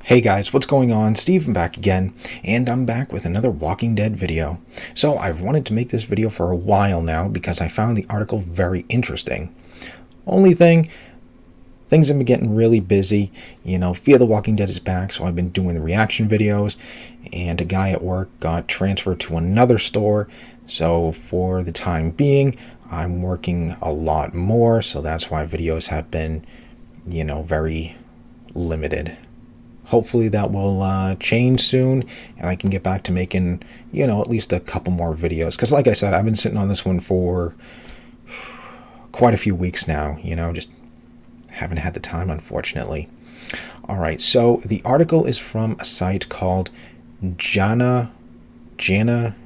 Hey guys, what's going on? Steven back again, and I'm back with another Walking Dead video. So I've wanted to make this video for a while now because I found the article very interesting. Only thing, things have been getting really busy. Fear the Walking Dead is back, so I've been doing the reaction videos, and a guy at work got transferred to another store, so for the time being, I'm working a lot more, so that's why videos have been, very limited. Hopefully that will change soon, and I can get back to making, at least a couple more videos. Because like I said, I've been sitting on this one for quite a few weeks now, just haven't had the time, unfortunately. All right, so the article is from a site called Jana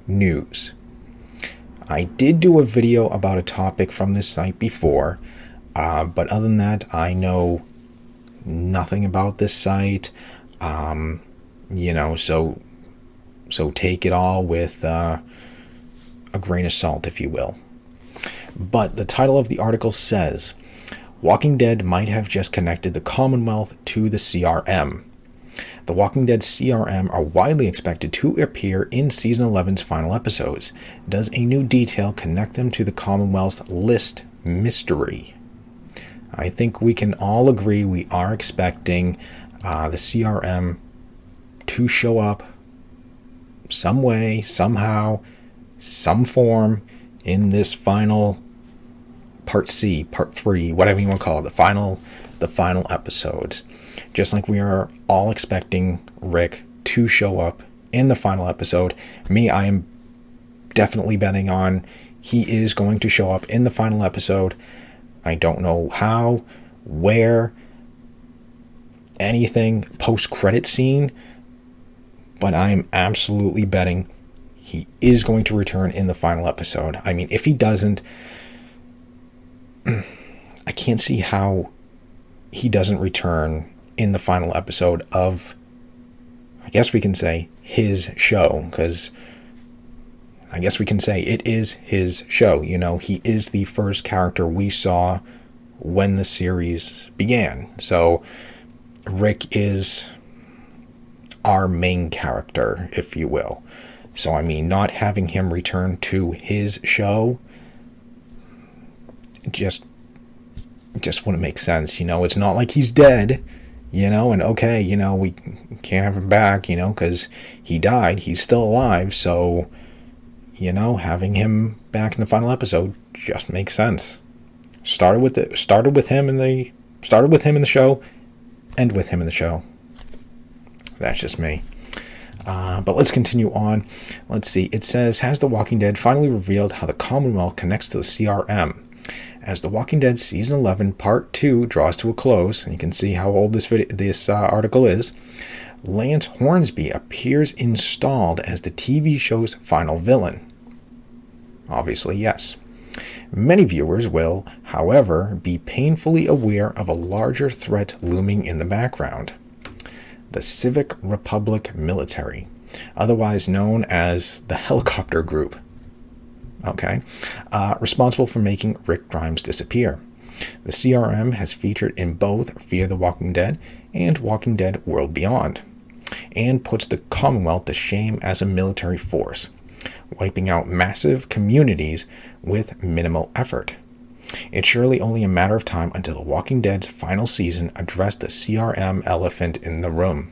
News. I did do a video about a topic from this site before, but other than that, I know nothing about this site, so take it all with a grain of salt, if you will. But the title of the article says, Walking Dead might have just connected the Commonwealth to the CRM. The Walking Dead CRM are widely expected to appear in Season 11's final episodes. Does a new detail connect them to the Commonwealth's list mystery? I think we can all agree we are expecting the CRM to show up some way, somehow, some form in this final part C, part 3, whatever you want to call it, the final episodes. Just like we are all expecting Rick to show up in the final episode. Me, I am definitely betting on he is going to show up in the final episode. I don't know how, where, anything, post-credit scene, but I am absolutely betting he is going to return in the final episode. I mean, if he doesn't, I can't see how he doesn't return in the final episode of, I guess we can say, his show, because I guess we can say it is his show. He is the first character we saw when the series began. So Rick is our main character, if you will. So, I mean, not having him return to his show just wouldn't make sense. It's not like he's dead, and okay, we can't have him back, because he died. He's still alive, so having him back in the final episode just makes sense. Started with him in the show, end with him in the show. That's just me. But let's continue on. Let's see. It says, has The Walking Dead finally revealed how the Commonwealth connects to the CRM? As The Walking Dead Season 11 Part 2 draws to a close, and you can see how old this article is, Lance Hornsby appears installed as the TV show's final villain. Obviously, yes. Many viewers will, however, be painfully aware of a larger threat looming in the background. The Civic Republic Military, otherwise known as the Helicopter Group. Responsible for making Rick Grimes disappear. The CRM has featured in both Fear the Walking Dead and Walking Dead World Beyond, and puts the Commonwealth to shame as a military force, wiping out massive communities with minimal effort. It's surely only a matter of time until The Walking Dead's final season addressed the CRM elephant in the room.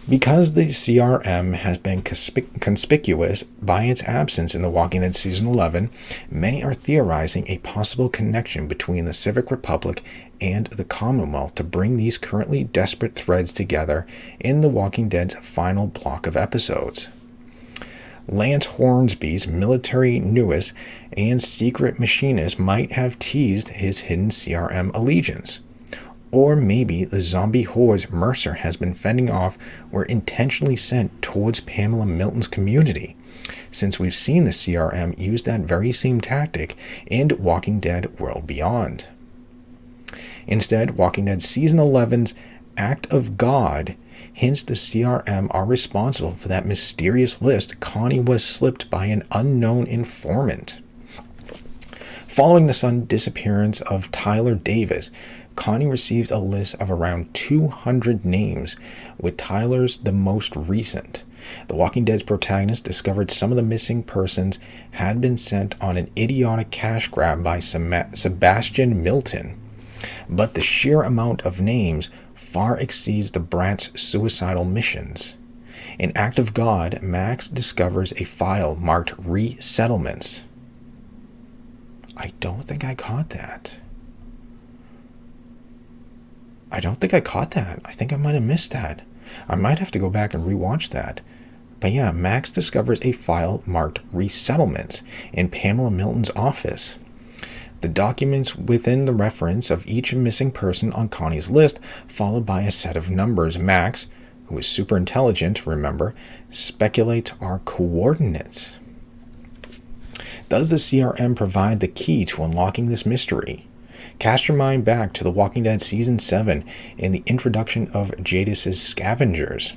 Because the CRM has been conspicuous by its absence in The Walking Dead Season 11, many are theorizing a possible connection between the Civic Republic and the Commonwealth to bring these currently desperate threads together in The Walking Dead's final block of episodes. Lance Hornsby's military nous and secret machinist might have teased his hidden CRM allegiance. Or maybe the zombie hordes Mercer has been fending off were intentionally sent towards Pamela Milton's community, since we've seen the CRM use that very same tactic in Walking Dead World Beyond. Instead, Walking Dead Season 11's Act of God hints the CRM are responsible for that mysterious list Connie was slipped by an unknown informant. Following the sudden disappearance of Tyler Davis, Connie received a list of around 200 names, with Tyler's the most recent. The Walking Dead's protagonist discovered some of the missing persons had been sent on an idiotic cash grab by Sebastian Milton. But the sheer amount of names far exceeds the Brat's suicidal missions. In Act of God, Max discovers a file marked Resettlements. I don't think I caught that. I think I might have missed that. I might have to go back and rewatch that. But yeah, Max discovers a file marked Resettlements in Pamela Milton's office. The documents within the reference of each missing person on Connie's list, followed by a set of numbers. Max, who is super intelligent, remember, speculates are coordinates. Does the CRM provide the key to unlocking this mystery? Cast your mind back to The Walking Dead Season 7 and the introduction of Jadis's scavengers.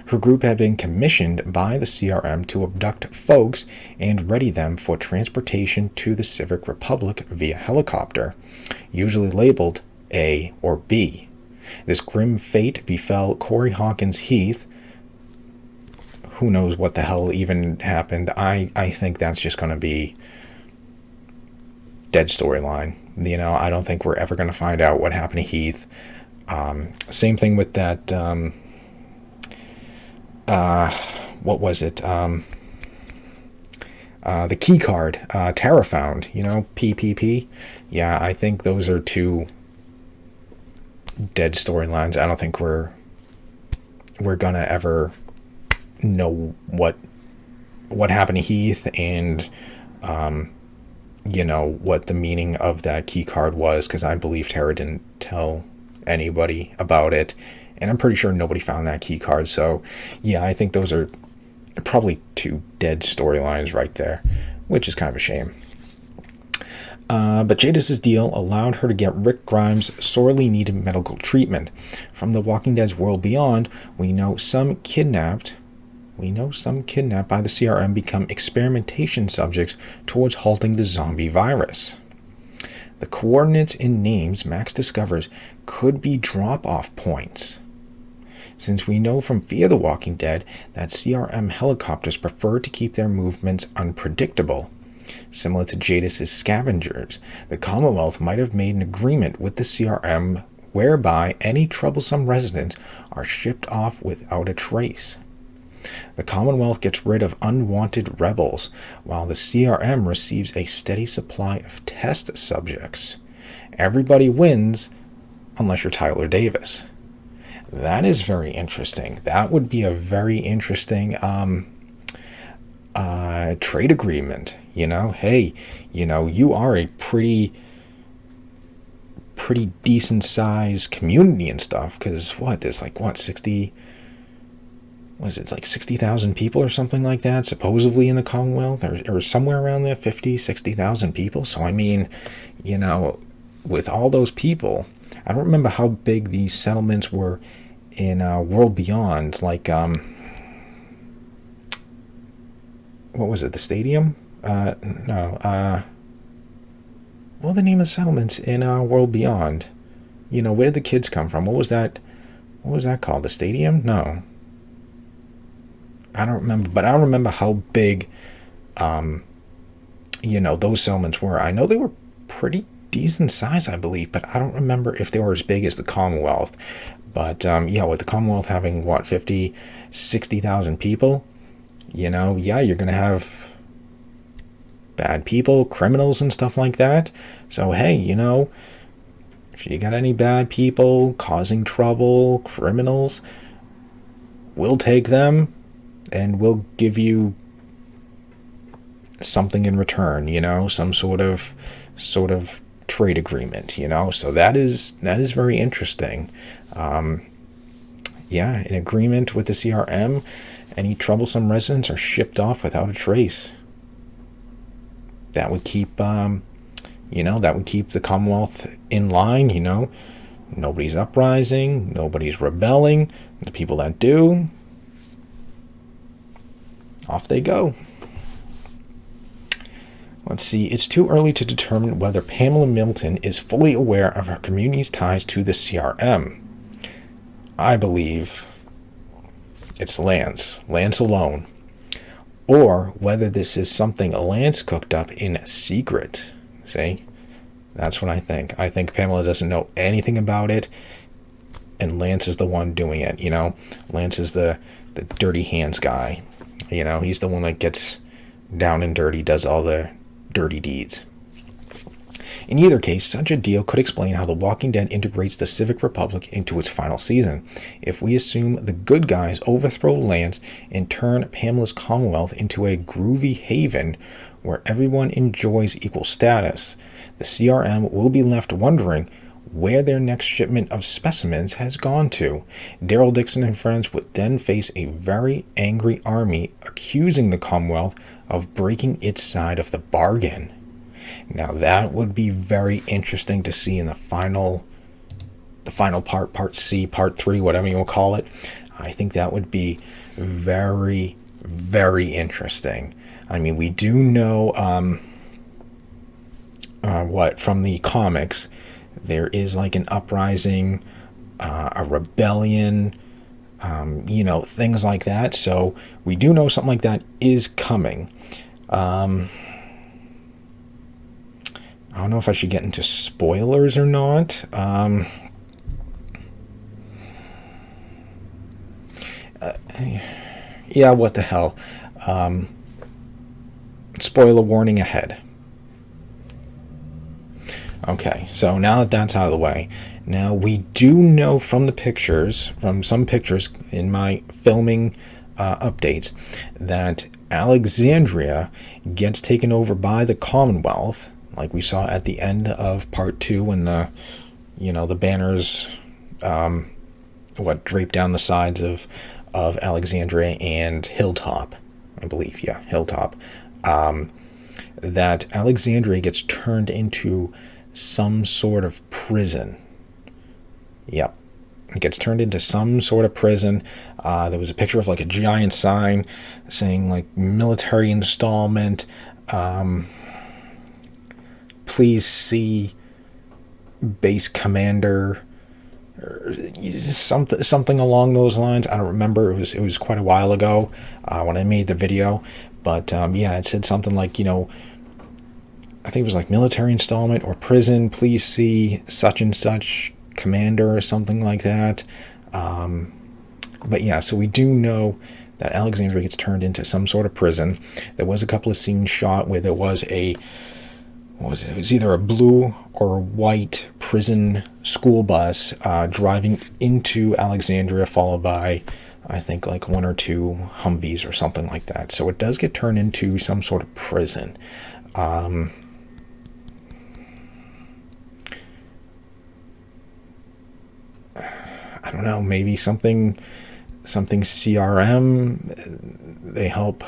Her group had been commissioned by the CRM to abduct folks and ready them for transportation to the Civic Republic via helicopter, usually labeled A or B. This grim fate befell Corey Hawkins Heath. Who knows what the hell even happened? I think that's just going to be dead storyline. I don't think we're ever going to find out what happened to Heath. Same thing with that, what was it? The key card, Tara found, PPP. Yeah, I think those are two dead storylines. I don't think we're going to ever know what happened to Heath and, what the meaning of that key card was, because I believe Tara didn't tell anybody about it, and I'm pretty sure nobody found that key card. So yeah, I think those are probably two dead storylines right there, which is kind of a shame. But Jadis's deal allowed her to get Rick Grimes' sorely needed medical treatment. From The Walking Dead's World Beyond, we know some kidnapped by the CRM become experimentation subjects towards halting the zombie virus. The coordinates in names Max discovers could be drop-off points, since we know from Fear the Walking Dead that CRM helicopters prefer to keep their movements unpredictable. Similar to Jadis's scavengers, the Commonwealth might have made an agreement with the CRM whereby any troublesome residents are shipped off without a trace. The Commonwealth gets rid of unwanted rebels, while the CRM receives a steady supply of test subjects. Everybody wins, unless you're Tyler Davis. That is very interesting. That would be a very interesting trade agreement. Hey, you are a pretty decent sized community and stuff, because there's 60,000 people or something like that, supposedly in the Commonwealth, or somewhere around there, 60,000 people. So, with all those people, I don't remember how big these settlements were in World Beyond, what was it, the stadium? No. What were the name of the settlements in World Beyond? Where did the kids come from? What was that called? The stadium? No. I don't remember, but I don't remember how big, those settlements were. I know they were pretty decent size, I believe, but I don't remember if they were as big as the Commonwealth. But, with the Commonwealth having, 60,000 people, you're going to have bad people, criminals and stuff like that. So, hey, if you got any bad people causing trouble, criminals, we'll take them. And we'll give you something in return, some sort of trade agreement, So that is very interesting. An agreement with the CRM. Any troublesome residents are shipped off without a trace. That would keep, the Commonwealth in line. Nobody's uprising, nobody's rebelling. The people that do, off they go. Let's see. It's too early to determine whether Pamela Milton is fully aware of her community's ties to the CRM. I believe it's Lance alone, or whether this is something Lance cooked up in secret. See? That's what I think. I think Pamela doesn't know anything about it, and Lance is the one doing it, Lance is the dirty hands guy. He's the one that gets down and dirty, does all the dirty deeds. In either case, such a deal could explain how The Walking Dead integrates the Civic Republic into its final season. If we assume the good guys overthrow Lance and turn Pamela's Commonwealth into a groovy haven where everyone enjoys equal status, the CRM will be left wondering where their next shipment of specimens has gone to. Daryl Dixon and friends would then face a very angry army accusing the Commonwealth of breaking its side of the bargain. Now that would be very interesting to see in the final part C, part 3, whatever you will call it. I think that would be very, very interesting. I mean, we do know from the comics, there is like an uprising, a rebellion, things like that. So we do know something like that is coming. I don't know if I should get into spoilers or not. Yeah, what the hell. Spoiler warning ahead. Okay, so now that that's out of the way, now we do know from some pictures in my filming updates, that Alexandria gets taken over by the Commonwealth, like we saw at the end of part 2 when the banners draped down the sides of Alexandria and Hilltop, I believe, Hilltop, that Alexandria gets turned into some sort of prison. Yep. It gets turned into some sort of prison. There was a picture of like a giant sign saying like military installment. Please see base commander, or something along those lines. I don't remember. It was quite a while ago when I made the video. But it said something like, I think it was like military installment or prison. Please see such and such commander or something like that. So we do know that Alexandria gets turned into some sort of prison. There was a couple of scenes shot where there was it was either a blue or a white prison school bus driving into Alexandria, followed by, I think, like 1 or 2 Humvees or something like that. So it does get turned into some sort of prison. I don't know, maybe something CRM, they help.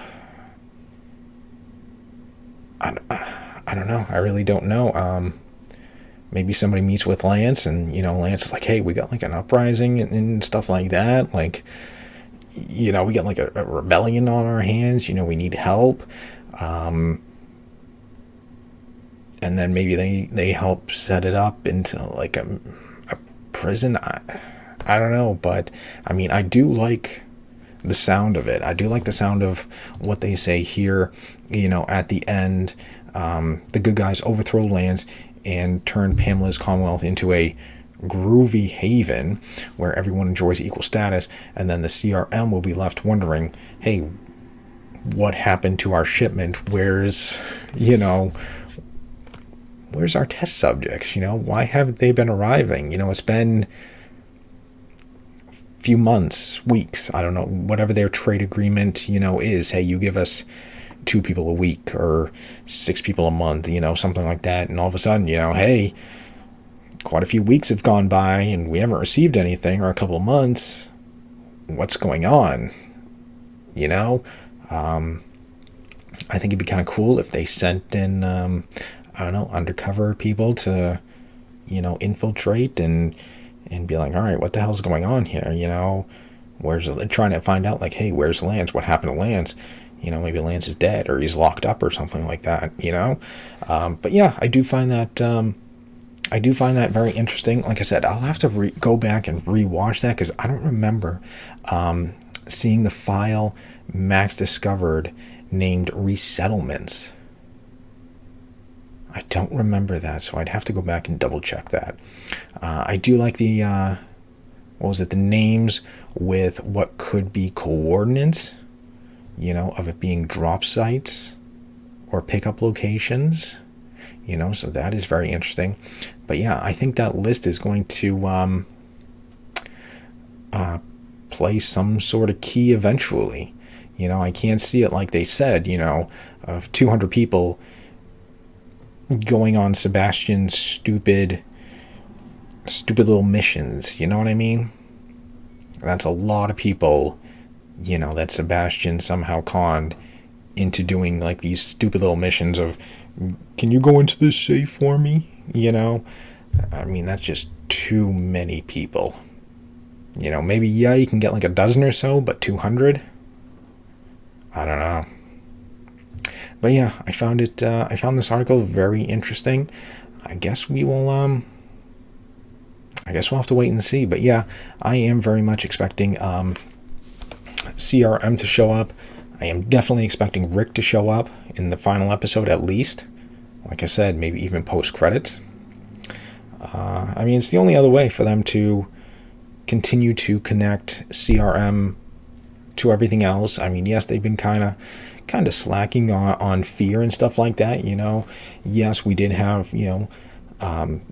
I don't know. I really don't know. Maybe somebody meets with Lance and, Lance is like, hey, we got like an uprising and stuff like that. Like, we got like a rebellion on our hands. We need help. And then maybe they help set it up into like a prison. I don't know, but I mean, I do like the sound of it. I do like the sound of what they say here, at the end. The good guys overthrow Lance and turn Pamela's Commonwealth into a groovy haven where everyone enjoys equal status, and then the CRM will be left wondering, hey, what happened to our shipment? Where's our test subjects? Why haven't they been arriving? It's been few months, weeks, I don't know, whatever their trade agreement, is. Hey, you give us 2 people a week or 6 people a month, something like that. And all of a sudden, hey, quite a few weeks have gone by and we haven't received anything, or a couple of months. What's going on? I think it'd be kind of cool if they sent in, undercover people to, infiltrate and be like, all right, what the hell's going on here? Trying to find out, like, hey, where's Lance? What happened to Lance? maybe Lance is dead or he's locked up or something like that, But yeah, I do find that very interesting. Like I said, I'll have to go back and rewatch that because I don't remember seeing the file Max discovered named resettlements. I don't remember that, so I'd have to go back and double check that. I do like the the names with what could be coordinates, of it being drop sites or pickup locations, so that is very interesting. But yeah, I think that list is going to play some sort of key eventually. I can't see it like they said, of 200 people going on Sebastian's stupid little missions. You know what I mean? That's a lot of people, that Sebastian somehow conned into doing like these stupid little missions of, can you go into this safe for me? I mean, that's just too many people. Maybe, yeah, you can get like a dozen or so, but 200? I don't know. But yeah, I found this article very interesting. I guess we'll have to wait and see. But yeah, I am very much expecting CRM to show up. I am definitely expecting Rick to show up in the final episode at least. Like I said, maybe even post-credits. I mean, it's the only other way for them to continue to connect CRM to everything else. I mean, yes, they've been kind of slacking on fear and stuff like that. Yes, we did have the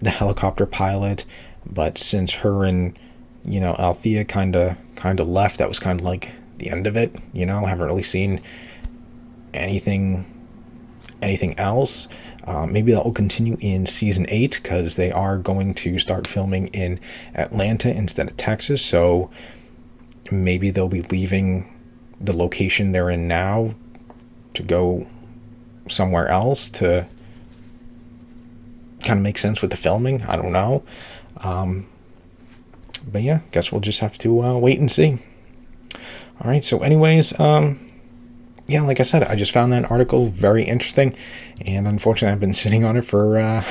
helicopter pilot, but since her and Althea kind of left, that was kind of like the end of it. I haven't really seen anything else. Maybe that will continue in season 8 because they are going to start filming in Atlanta instead of Texas. So maybe they'll be leaving the location they're in now to go somewhere else to kind of make sense with the filming. I don't know. But yeah, guess we'll just have to wait and see. All right. So anyways, yeah, like I said, I just found that article very interesting, and unfortunately, I've been sitting on it for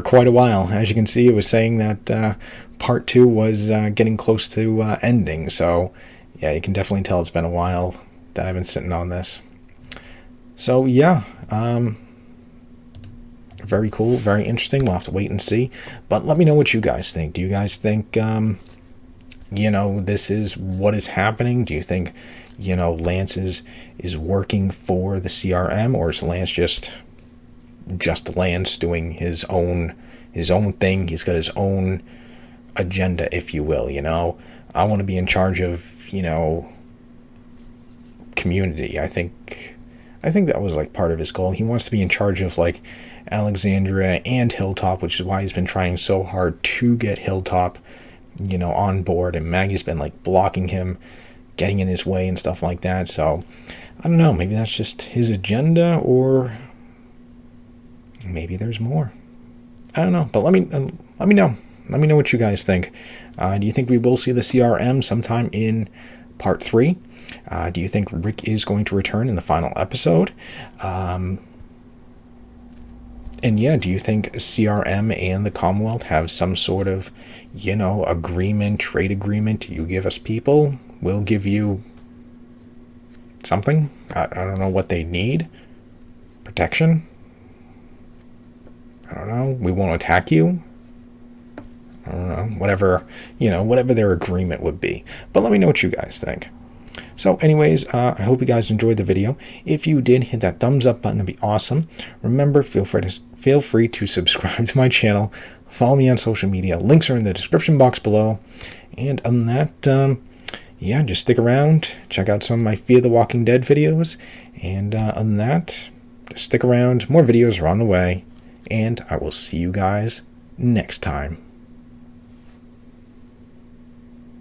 quite a while. As you can see, it was saying that part 2 was getting close to ending. So, yeah, you can definitely tell it's been a while that I've been sitting on this. So, yeah, very cool, very interesting. We'll have to wait and see. But let me know what you guys think. Do you guys think, this is what is happening? Do you think Lance is working for the CRM, or is Lance just Lance doing his own thing? He's got his own agenda, if you will. I want to be in charge of community. I think that was like part of his goal. He wants to be in charge of like Alexandria and Hilltop, which is why he's been trying so hard to get Hilltop on board, and Maggie's been like blocking him, getting in his way and stuff like that. So I don't know, maybe that's just his agenda, or maybe there's more. I don't know, but let me know what you guys think. Do you think we will see the CRM sometime in part 3? Do you think Rick is going to return in the final episode? And yeah, do you think CRM and the Commonwealth have some sort of agreement, trade agreement? You give us people, we'll give you something. I don't know what they need. Protection? I don't know. We won't attack you. I don't know. Whatever their agreement would be. But let me know what you guys think. So anyways, I hope you guys enjoyed the video. If you did, hit that thumbs up button. That'd be awesome. Remember, feel free to subscribe to my channel. Follow me on social media. Links are in the description box below. And other than that, yeah, just stick around. Check out some of my Fear the Walking Dead videos. And other than that, just stick around. More videos are on the way. And I will see you guys next time.